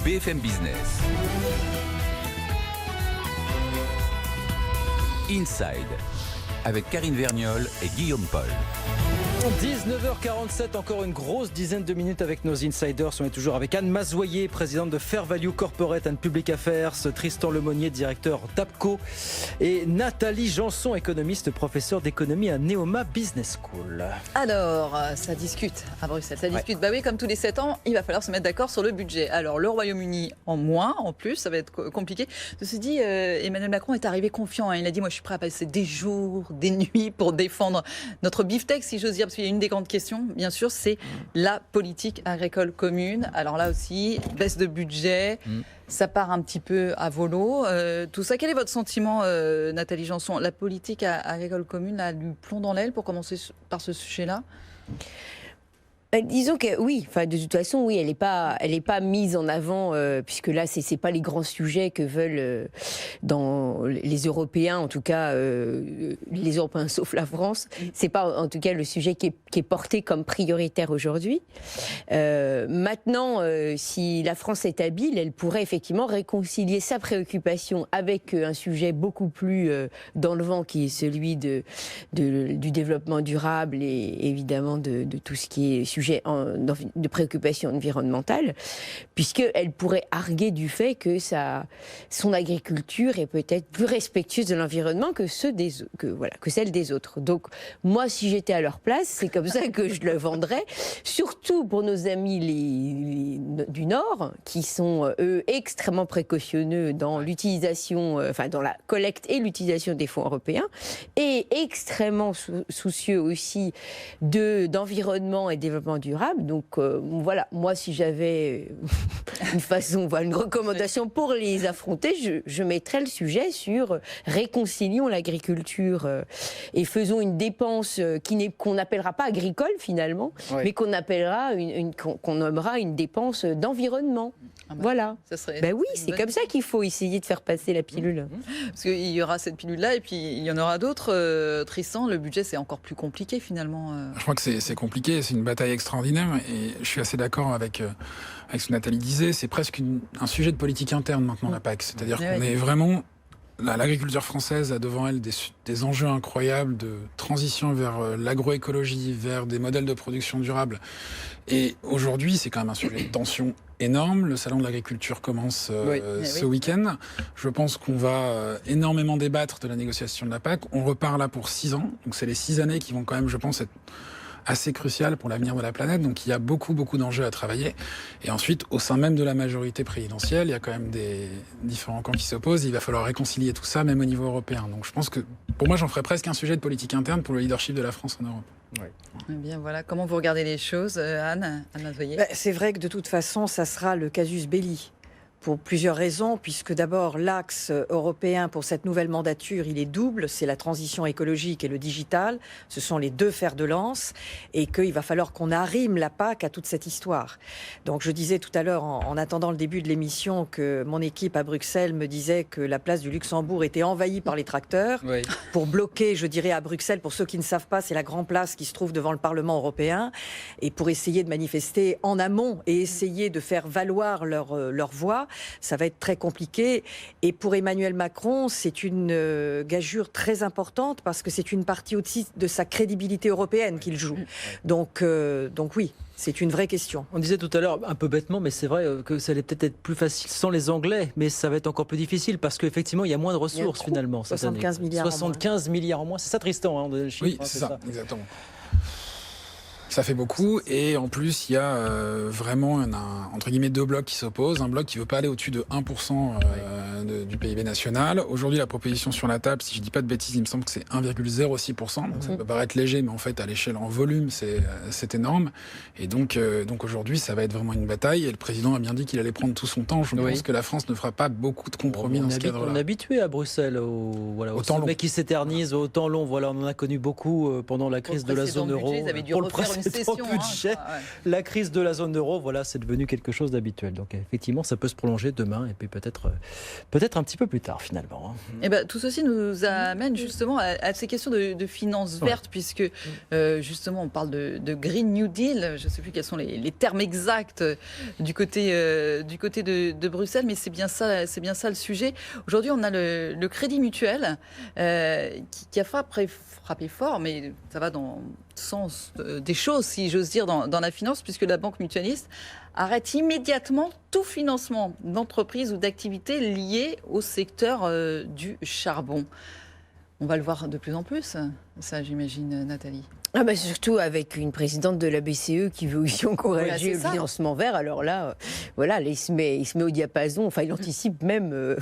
BFM Business. Inside, avec Karine Vergnol et Guillaume Paul. 19h47, encore une grosse dizaine de minutes avec nos insiders. On est toujours avec Anne Mazoyer, présidente de Fair Value Corporate and Public Affairs, Tristan Lemonnier, directeur d'APCO, et Nathalie Janson, économiste, professeure d'économie à Neoma Business School. Alors, ça discute à Bruxelles, ça discute. Bah oui, comme tous les 7 ans, il va falloir se mettre d'accord sur le budget. Alors, le Royaume-Uni en plus, ça va être compliqué. Ceci dit, Emmanuel Macron est arrivé confiant. Il a dit, moi je suis prêt à passer des jours, des nuits pour défendre notre beefsteak, si j'ose dire. Parce qu'il y a une des grandes questions, bien sûr, c'est la politique agricole commune. Alors là aussi, baisse de budget, ça part un petit peu à volo. Tout ça, quel est votre sentiment, Nathalie Janson? La politique agricole commune a du plomb dans l'aile pour commencer par ce sujet-là? Disons que oui, de toute façon, oui, elle n'est pas mise en avant, puisque là, c'est pas les grands sujets que veulent dans les Européens, en tout cas, les Européens sauf la France. C'est pas, en tout cas, le sujet qui est porté comme prioritaire aujourd'hui. Maintenant, si la France est habile, elle pourrait effectivement réconcilier sa préoccupation avec un sujet beaucoup plus dans le vent, qui est celui du développement durable et évidemment de tout ce qui est sujet de préoccupation environnementale, puisqu'elle pourrait arguer du fait que son agriculture est peut-être plus respectueuse de l'environnement que celle des autres. Donc, moi, si j'étais à leur place, c'est comme ça que je le vendrais, surtout pour nos amis du Nord, qui sont, eux, extrêmement précautionneux dans l'utilisation, dans la collecte et l'utilisation des fonds européens, et extrêmement soucieux aussi d'environnement et développement durable. Donc voilà, moi si j'avais une recommandation pour les affronter, je mettrais le sujet sur réconcilions l'agriculture et faisons une dépense qu'on n'appellera pas agricole finalement, mais qu'on appellera qu'on nommera une dépense d'environnement. Voilà. Oui, c'est comme ça qu'il faut essayer de faire passer la pilule. Parce qu'il y aura cette pilule-là et puis il y en aura d'autres. Tristan, le budget c'est encore plus compliqué finalement. Je crois que c'est compliqué, c'est une bataille extraordinaire et je suis assez d'accord avec ce que Nathalie disait. C'est presque un sujet de politique interne maintenant, la PAC. C'est-à-dire qu'on est vraiment... L'agriculture française a devant elle des enjeux incroyables de transition vers l'agroécologie, vers des modèles de production durable. Et aujourd'hui, c'est quand même un sujet de tension énorme. Le salon de l'agriculture commence ce week-end. Je pense qu'on va énormément débattre de la négociation de la PAC. On repart là pour 6 ans. Donc c'est les 6 années qui vont quand même, je pense, être assez crucial pour l'avenir de la planète. Donc il y a beaucoup d'enjeux à travailler. Et ensuite, au sein même de la majorité présidentielle, il y a quand même des différents camps qui s'opposent. Il va falloir réconcilier tout ça, même au niveau européen. Donc je pense que, pour moi, j'en ferais presque un sujet de politique interne pour le leadership de la France en Europe. Oui. Eh bien voilà, comment vous regardez les choses, Anne Mazoyer? C'est vrai que de toute façon, ça sera le casus belli. Pour plusieurs raisons, puisque d'abord l'axe européen pour cette nouvelle mandature, il est double, c'est la transition écologique et le digital, ce sont les deux fers de lance, et qu'il va falloir qu'on arrime la PAC à toute cette histoire. Donc je disais tout à l'heure, en attendant le début de l'émission, que mon équipe à Bruxelles me disait que la place du Luxembourg était envahie par les tracteurs, pour bloquer, je dirais à Bruxelles, pour ceux qui ne savent pas, c'est la grande place qui se trouve devant le Parlement européen, et pour essayer de manifester en amont et essayer de faire valoir leur voix. Ça va être très compliqué. Et pour Emmanuel Macron, c'est une gageure très importante parce que c'est une partie aussi de sa crédibilité européenne qu'il joue. Donc oui, c'est une vraie question. On disait tout à l'heure, un peu bêtement, mais c'est vrai que ça allait peut-être être plus facile sans les Anglais, mais ça va être encore plus difficile parce qu'effectivement, il y a moins de ressources finalement. 75 milliards 75 milliards en moins. C'est ça, Tristan, le chiffre, oui, c'est ça, exactement. Ça fait beaucoup et en plus il y a vraiment entre guillemets 2 blocs qui s'opposent. Un bloc qui veut pas aller au-dessus de 1% du PIB national. Aujourd'hui la proposition sur la table, si je dis pas de bêtises, il me semble que c'est 1,06%. Donc ça peut paraître léger, mais en fait à l'échelle en volume c'est énorme. Et donc aujourd'hui ça va être vraiment une bataille. Et le président a bien dit qu'il allait prendre tout son temps. Je pense que la France ne fera pas beaucoup de compromis dans ce cadre-là. On est habitué à Bruxelles au temps long qui s'éternise, au temps long. Voilà, on en a connu beaucoup pendant la crise de la zone euro. Ils avaient dû refaire une récession. Budget, la crise de la zone euro, voilà, c'est devenu quelque chose d'habituel. Donc effectivement, ça peut se prolonger demain et puis peut-être un petit peu plus tard finalement. Et tout ceci nous amène justement à ces questions de finances vertes, puisque justement on parle de Green New Deal. Je ne sais plus quels sont les termes exacts du côté de Bruxelles, mais c'est bien ça le sujet. Aujourd'hui, on a le Crédit Mutuel qui a frappé fort, mais ça va dans le sens des choses, si j'ose dire, dans la finance, puisque la banque mutualiste arrête immédiatement tout financement d'entreprises ou d'activités liées au secteur du charbon. On va le voir de plus en plus, ça j'imagine, Nathalie. Surtout avec une présidente de la BCE qui veut aussi encourager le financement vert. Alors là, voilà, il se met au diapason, enfin il anticipe même.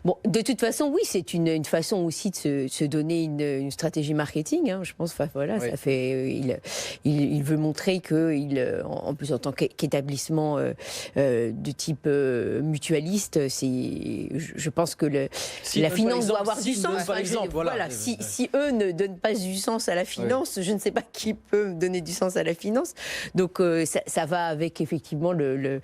Bon, de toute façon, oui, c'est une façon aussi de se donner une stratégie marketing. Je pense, ça fait. Il veut montrer que, en plus en tant qu'établissement de type mutualiste, je pense que la finance doit avoir du sens. Par exemple, si eux ne donnent pas du sens à la finance, je ne sais pas qui peut donner du sens à la finance. Donc ça va avec effectivement le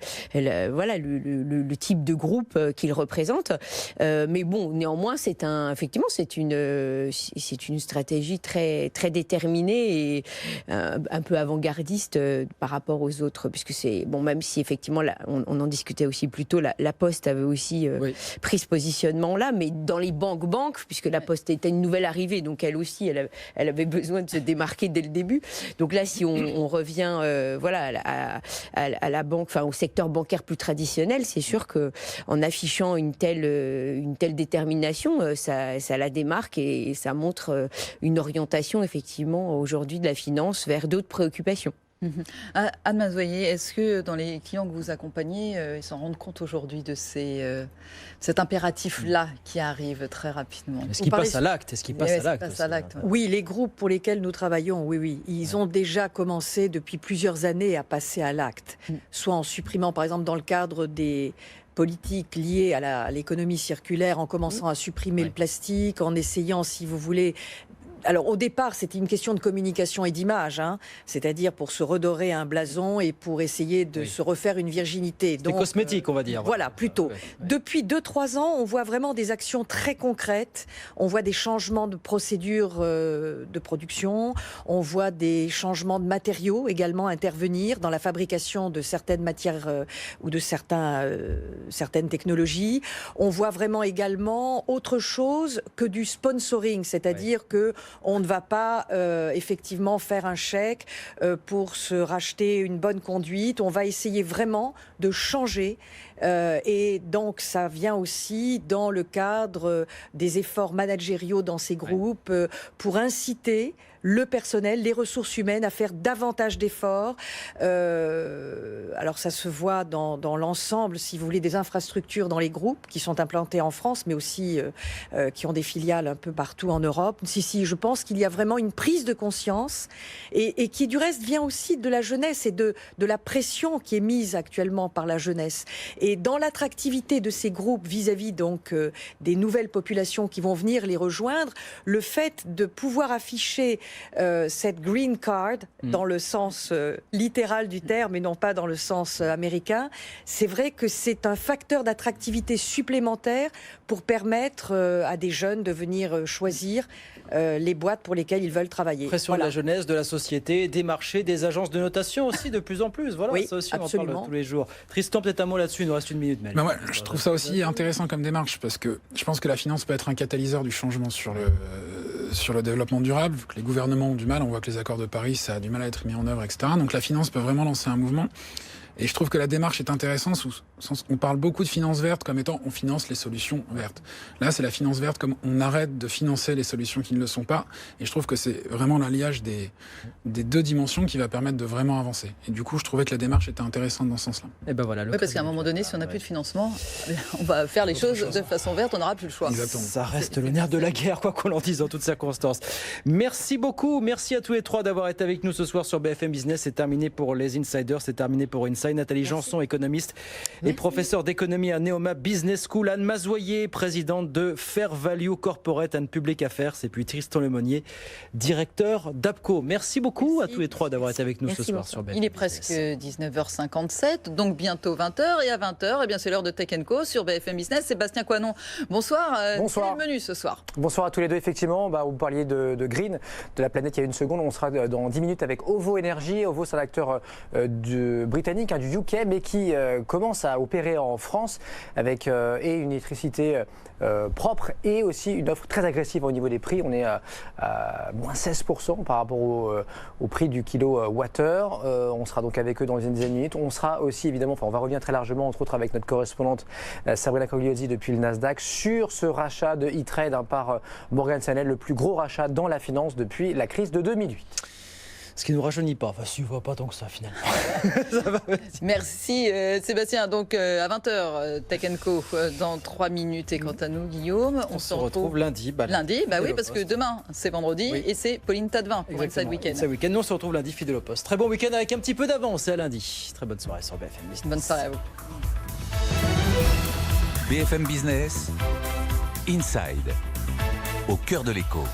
type de groupe qu'il représente. Mais bon, néanmoins, c'est une stratégie très très déterminée et un peu avant-gardiste par rapport aux autres, puisque c'est bon, même si effectivement on en discutait aussi plus tôt, la Poste avait aussi pris ce positionnement-là, mais dans les banques, puisque la Poste était une nouvelle arrivée, donc elle aussi, elle avait besoin de se démarquer dès le début. Donc là, si on revient à la banque, enfin au secteur bancaire plus traditionnel, c'est sûr que en affichant une telle détermination, ça la démarque et ça montre une orientation effectivement aujourd'hui de la finance vers d'autres préoccupations. Anne Mazoyer, est-ce que dans les clients que vous accompagnez, ils s'en rendent compte aujourd'hui de cet impératif-là qui arrive très rapidement? Est-ce qu'il passe à l'acte? Oui, les groupes pour lesquels nous travaillons, oui. Ils ont déjà commencé depuis plusieurs années à passer à l'acte, soit en supprimant, par exemple, dans le cadre des politiques liées à l'économie circulaire, en commençant à supprimer le plastique, en essayant, si vous voulez... Alors au départ, c'était une question de communication et d'image, c'est-à-dire pour se redorer un blason et pour essayer de se refaire une virginité. Donc cosmétique, on va dire. Voilà, plutôt. Depuis 2-3 ans, on voit vraiment des actions très concrètes. On voit des changements de procédure de production. On voit des changements de matériaux également intervenir dans la fabrication de certaines matières ou de certaines technologies. On voit vraiment également autre chose que du sponsoring, c'est-à-dire que on ne va pas effectivement faire un chèque pour se racheter une bonne conduite. On va essayer vraiment de changer. Et donc, ça vient aussi dans le cadre des efforts managériaux dans ces groupes pour inciter le personnel, les ressources humaines à faire davantage d'efforts. Alors ça se voit dans l'ensemble, si vous voulez, des infrastructures dans les groupes qui sont implantés en France, mais aussi qui ont des filiales un peu partout en Europe. Si, je pense qu'il y a vraiment une prise de conscience et qui du reste vient aussi de la jeunesse et de la pression qui est mise actuellement par la jeunesse. Et dans l'attractivité de ces groupes vis-à-vis donc des nouvelles populations qui vont venir les rejoindre, le fait de pouvoir afficher cette green card dans le sens littéral du terme et non pas dans le sens américain, c'est vrai que c'est un facteur d'attractivité supplémentaire pour permettre à des jeunes de venir choisir les boîtes pour lesquelles ils veulent travailler. Pression de la jeunesse, de la société, des marchés, des agences de notation aussi de plus en plus. Voilà, oui, ça aussi absolument. on en parle tous les jours. Tristan, peut-être un mot là-dessus, il nous reste une minute. Mais je trouve ça aussi intéressant comme démarche parce que je pense que la finance peut être un catalyseur du changement sur le développement durable, vu que les gouvernements ont du mal, on voit que les accords de Paris, ça a du mal à être mis en œuvre, etc. Donc la finance peut vraiment lancer un mouvement. Et je trouve que la démarche est intéressante. On parle beaucoup de finance verte comme étant on finance les solutions vertes. Là, c'est la finance verte comme on arrête de financer les solutions qui ne le sont pas. Et je trouve que c'est vraiment l'alliage des deux dimensions qui va permettre de vraiment avancer. Et du coup, je trouvais que la démarche était intéressante dans ce sens-là. Et ben voilà, parce qu'à un moment donné, si on n'a plus de financement, on va faire les choses de façon verte, on n'aura plus le choix. Exactement. Ça reste le nerf de la guerre, quoi qu'on en dise, en toutes circonstances. Merci beaucoup. Merci à tous les trois d'avoir été avec nous ce soir sur BFM Business. C'est terminé pour les Insiders, c'est terminé pour Inside. Inside. Nathalie Janson, économiste et professeure d'économie à Neoma Business School. Anne Mazoyer, présidente de Fair Value Corporate and Public Affairs. Et puis Tristan Lemonnier, directeur d'APCO. Merci beaucoup à tous les trois d'avoir été avec nous ce soir sur BFM. Il est presque 19h57, donc bientôt 20h. Et à 20h, c'est l'heure de Tech & Co sur BFM Business. Sébastien Coinon, bonsoir. Bonsoir. Quel est le menu ce soir? Bonsoir à tous les deux. Effectivement, vous parliez de Green, de la planète il y a une seconde. On sera dans 10 minutes avec OVO Energy. OVO, c'est un acteur britannique, du UK, mais qui commence à opérer en France avec et une électricité propre et aussi une offre très agressive au niveau des prix. On est à moins 16% par rapport au prix du kilowattheure. On sera donc avec eux dans une dizaine de minutes. On sera aussi évidemment, on va revenir très largement, entre autres avec notre correspondante Sabrina Cogliosi depuis le Nasdaq, sur ce rachat de E-Trade par Morgan Stanley, le plus gros rachat dans la finance depuis la crise de 2008. Ce qui ne nous rajeunit pas. Enfin, si, pas tant que ça, finalement. Ça va. Merci, Sébastien. Donc, à 20h, Tech & Co, dans 3 minutes. Et quant à nous, Guillaume, on se retrouve lundi. Lundi, oui, parce que demain, c'est vendredi. Oui. Et c'est Pauline Tadevin pour Inside Weekend. Inside Weekend. Nous, on se retrouve lundi, fidèle au poste. Très bon week-end avec un petit peu d'avance. Et à lundi. Très bonne soirée sur BFM Business. Bonne soirée à vous. BFM Business, Inside, au cœur de l'écho.